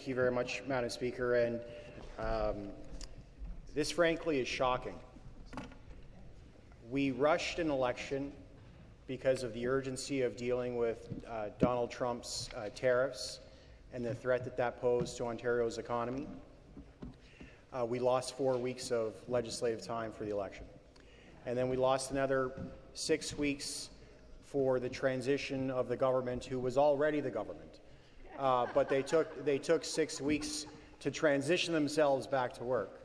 Thank you very much, Madam Speaker. And this, frankly, is shocking. We rushed an election because of the urgency of dealing with Donald Trump's tariffs and the threat that that posed to Ontario's economy. We lost 4 weeks of legislative time for the election. And then we lost another 6 weeks for the transition of the government, who was already the government. But they took 6 weeks to transition themselves back to work.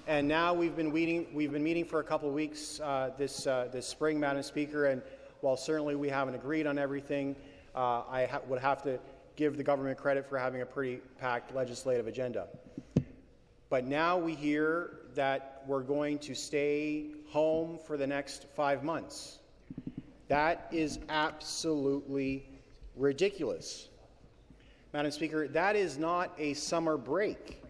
And now we've been meeting for a couple of weeks this spring, Madam Speaker, and while certainly we haven't agreed on everything, I would have to give the government credit for having a pretty packed legislative agenda. But now we hear that we're going to stay home for the next 5 months. That is absolutely ridiculous. Madam Speaker, that is not a summer break.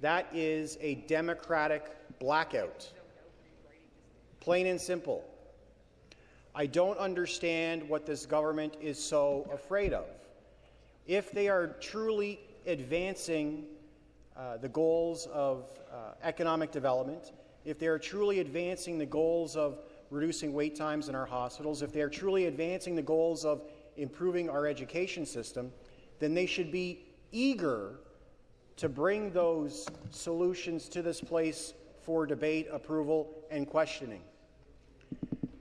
That is a democratic blackout. Plain and simple. I don't understand what this government is so afraid of. If they are truly advancing the goals of economic development, if they are truly advancing the goals of reducing wait times in our hospitals, if they are truly advancing the goals of improving our education system, then they should be eager to bring those solutions to this place for debate, approval, and questioning.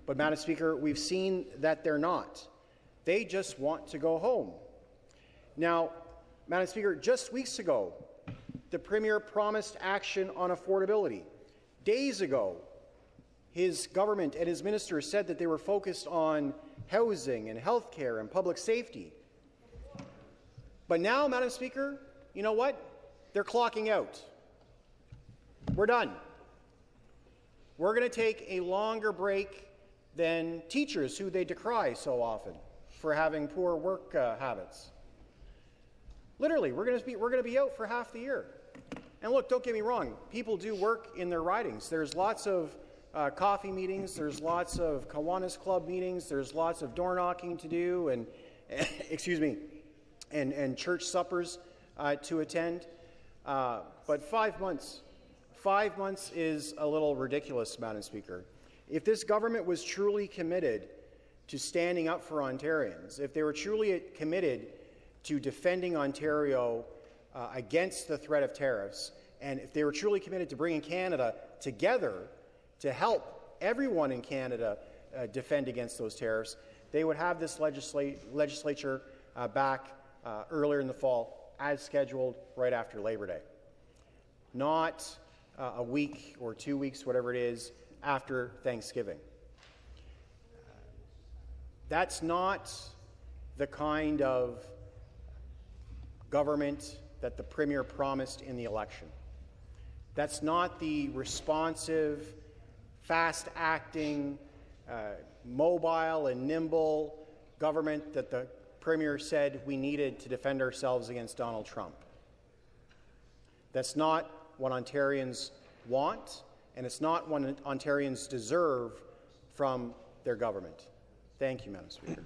But, Madam Speaker, we've seen that they're not. They just want to go home. Now, Madam Speaker, just weeks ago, the Premier promised action on affordability. Days ago, his government and his ministers said that they were focused on housing and health care and public safety. But now, Madam Speaker, you know what? They're clocking out. We're done. We're going to take a longer break than teachers, who they decry so often for having poor work habits. Literally, we're going to be out for half the year. And look, don't get me wrong. People do work in their ridings. There's lots of coffee meetings. There's lots of Kiwanis Club meetings. There's lots of door knocking to do, and excuse me, and church suppers to attend. But 5 months is a little ridiculous, Madam Speaker. If this government was truly committed to standing up for Ontarians, if they were truly committed to defending Ontario against the threat of tariffs, and if they were truly committed to bringing Canada together to help everyone in Canada defend against those tariffs, they would have this legislature back earlier in the fall, as scheduled, right after Labor Day. Not a week or 2 weeks, whatever it is, after Thanksgiving. That's not the kind of government that the Premier promised in the election. That's not the responsive, fast-acting, mobile and nimble government that the Premier said we needed to defend ourselves against Donald Trump. That's not what Ontarians want, and it's not what Ontarians deserve from their government. Thank you, Madam Speaker.